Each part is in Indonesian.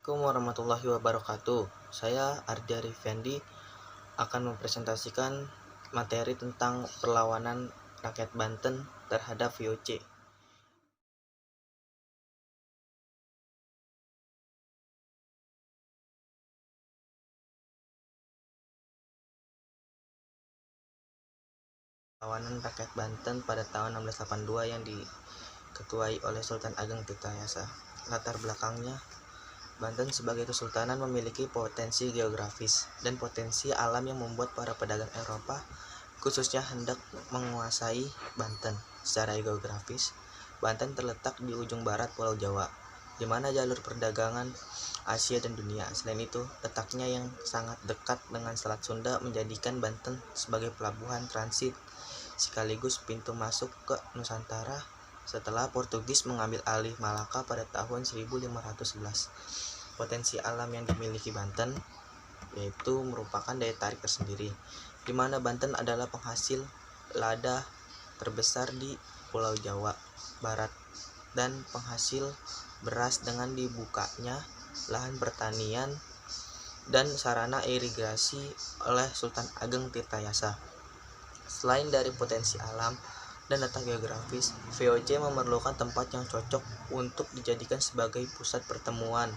Assalamualaikum warahmatullahi wabarakatuh. Saya Ardiari Fendi akan mempresentasikan materi tentang perlawanan rakyat Banten terhadap VOC. Perlawanan rakyat Banten pada tahun 1682 yang diketuai oleh Sultan Ageng Tirtayasa. Latar belakangnya, Banten sebagai kesultanan memiliki potensi geografis dan potensi alam yang membuat para pedagang Eropa khususnya hendak menguasai Banten. Secara geografis, Banten terletak di ujung barat Pulau Jawa, di mana jalur perdagangan Asia dan dunia. Selain itu, letaknya yang sangat dekat dengan Selat Sunda menjadikan Banten sebagai pelabuhan transit sekaligus pintu masuk ke Nusantara setelah Portugis mengambil alih Malaka pada tahun 1511. Potensi alam yang dimiliki Banten yaitu merupakan daya tarik tersendiri, di mana Banten adalah penghasil lada terbesar di Pulau Jawa Barat dan penghasil beras dengan dibukanya lahan pertanian dan sarana irigasi oleh Sultan Ageng Tirtayasa. Selain dari potensi alam dan letak geografis, VOC memerlukan tempat yang cocok untuk dijadikan sebagai pusat pertemuan.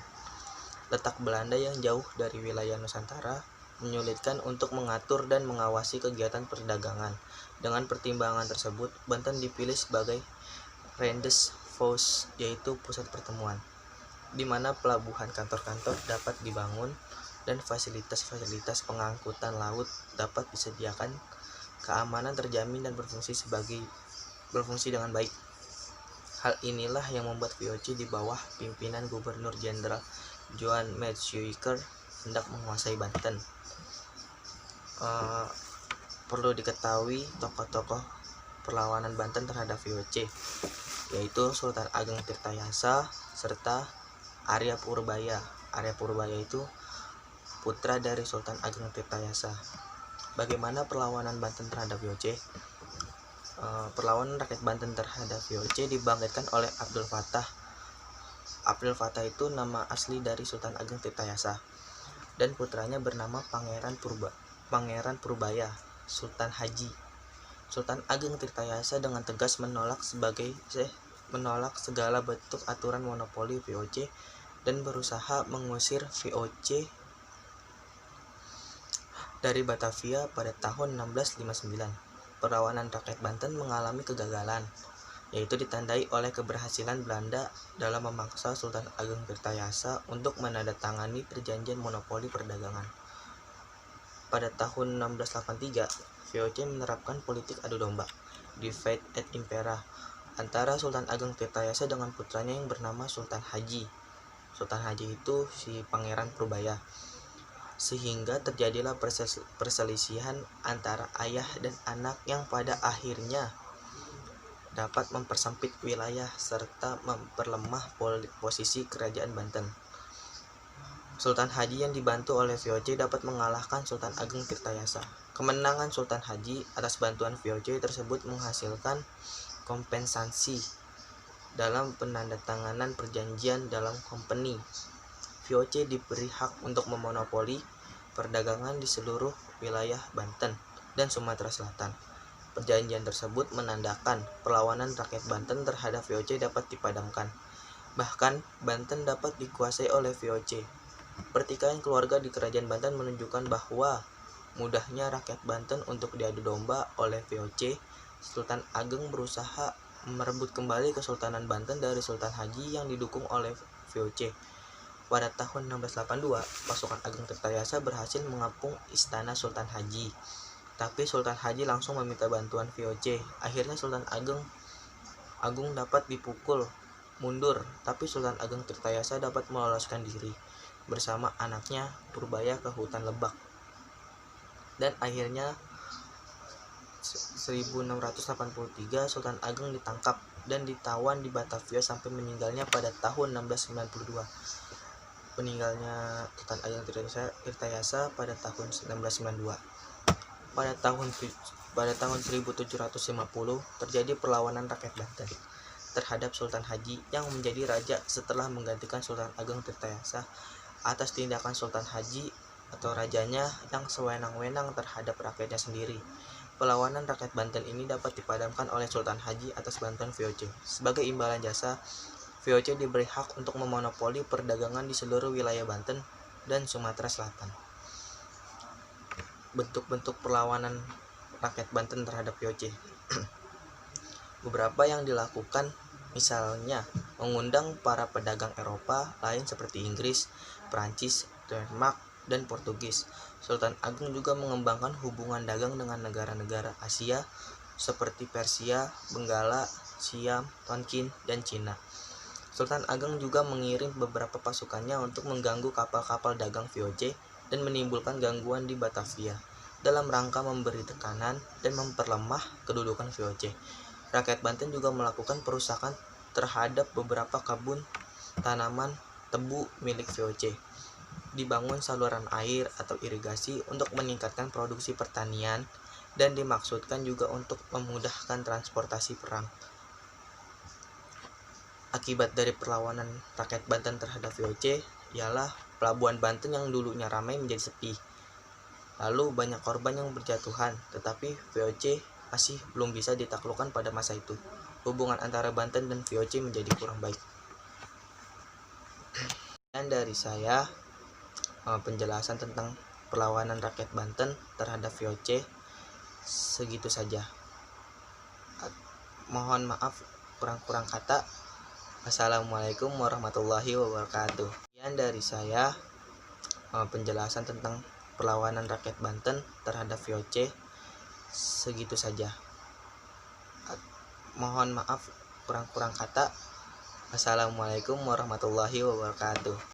Letak Belanda yang jauh dari wilayah Nusantara menyulitkan untuk mengatur dan mengawasi kegiatan perdagangan. Dengan pertimbangan tersebut, Banten dipilih sebagai Rendezvous, yaitu pusat pertemuan, di mana pelabuhan, kantor-kantor dapat dibangun dan fasilitas-fasilitas pengangkutan laut dapat disediakan, keamanan terjamin dan berfungsi dengan baik. Hal inilah yang membuat VOC di bawah pimpinan Gubernur Jenderal Johan Maetsuycker hendak menguasai Banten. Perlu diketahui tokoh-tokoh perlawanan Banten terhadap VOC, yaitu Sultan Ageng Tirtayasa serta Arya Purbaya. Arya Purbaya itu putra dari Sultan Ageng Tirtayasa. Bagaimana perlawanan Banten terhadap VOC? Perlawanan rakyat Banten terhadap VOC dibangkitkan oleh Abdul Fattah. Abdul Fattah itu nama asli dari Sultan Ageng Tirtayasa, dan putranya bernama Pangeran Purbaya, Sultan Haji. Sultan Ageng Tirtayasa dengan tegas menolak segala bentuk aturan monopoli VOC dan berusaha mengusir VOC dari Batavia pada tahun 1659. Perlawanan rakyat Banten mengalami kegagalan, yaitu ditandai oleh keberhasilan Belanda dalam memaksa Sultan Ageng Tirtayasa untuk menandatangani perjanjian monopoli perdagangan. Pada tahun 1683, VOC menerapkan politik adu domba, divide et impera, antara Sultan Ageng Tirtayasa dengan putranya yang bernama Sultan Haji. Sultan Haji itu si Pangeran Purbaya, sehingga terjadilah perselisihan antara ayah dan anak yang pada akhirnya dapat mempersempit wilayah serta memperlemah posisi kerajaan Banten. Sultan Haji yang dibantu oleh VOC dapat mengalahkan Sultan Ageng Tirtayasa. Kemenangan Sultan Haji atas bantuan VOC tersebut menghasilkan kompensasi dalam penandatanganan perjanjian dalam kompeni. VOC diberi hak untuk memonopoli perdagangan di seluruh wilayah Banten dan Sumatera Selatan. Perjanjian tersebut menandakan perlawanan rakyat Banten terhadap VOC dapat dipadamkan. Bahkan, Banten dapat dikuasai oleh VOC. Pertikaian keluarga di kerajaan Banten menunjukkan bahwa mudahnya rakyat Banten untuk diadu domba oleh VOC. Sultan Ageng berusaha merebut kembali Kesultanan Banten dari Sultan Haji yang didukung oleh VOC. Pada tahun 1682, pasukan Ageng Tirtayasa berhasil mengepung istana Sultan Haji. Tapi Sultan Haji langsung meminta bantuan VOC. Akhirnya Sultan Agung dapat dipukul mundur, tapi Sultan Ageng Tirtayasa dapat meloloskan diri bersama anaknya Purbaya ke hutan Lebak. Dan akhirnya 1683 Sultan Ageng ditangkap dan ditawan di Batavia sampai meninggalnya pada tahun 1692. Meninggalnya Sultan Ageng Tirtayasa pada tahun 1692. Pada tahun 1750 terjadi perlawanan rakyat Banten terhadap Sultan Haji yang menjadi raja setelah menggantikan Sultan Ageng Tirtayasa atas tindakan Sultan Haji atau rajanya yang sewenang-wenang terhadap rakyatnya sendiri. Perlawanan rakyat Banten ini dapat dipadamkan oleh Sultan Haji atas bantuan VOC. Sebagai imbalan jasa, VOC diberi hak untuk memonopoli perdagangan di seluruh wilayah Banten dan Sumatera Selatan. Bentuk-bentuk perlawanan rakyat Banten terhadap VOC. Beberapa yang dilakukan misalnya mengundang para pedagang Eropa lain seperti Inggris, Prancis, Denmark, dan Portugis. Sultan Agung juga mengembangkan hubungan dagang dengan negara-negara Asia seperti Persia, Benggala, Siam, Tonkin, dan Cina. Sultan Agung juga mengirim beberapa pasukannya untuk mengganggu kapal-kapal dagang VOC dan menimbulkan gangguan di Batavia dalam rangka memberi tekanan dan memperlemah kedudukan VOC. Rakyat Banten juga melakukan perusakan terhadap beberapa kebun tanaman tebu milik VOC. Dibangun saluran air atau irigasi untuk meningkatkan produksi pertanian dan dimaksudkan juga untuk memudahkan transportasi perang. Akibat dari perlawanan rakyat Banten terhadap VOC ialah pelabuhan Banten yang dulunya ramai menjadi sepi. Lalu banyak korban yang berjatuhan, tetapi VOC masih belum bisa ditaklukkan pada masa itu. Hubungan antara Banten dan VOC menjadi kurang baik. Dan dari saya penjelasan tentang perlawanan rakyat Banten terhadap VOC segitu saja. Mohon maaf kurang-kurang kata. Assalamualaikum warahmatullahi wabarakatuh. Sekian dari saya penjelasan tentang perlawanan rakyat Banten terhadap VOC segitu saja. Mohon maaf kurang-kurang kata. Assalamualaikum warahmatullahi wabarakatuh.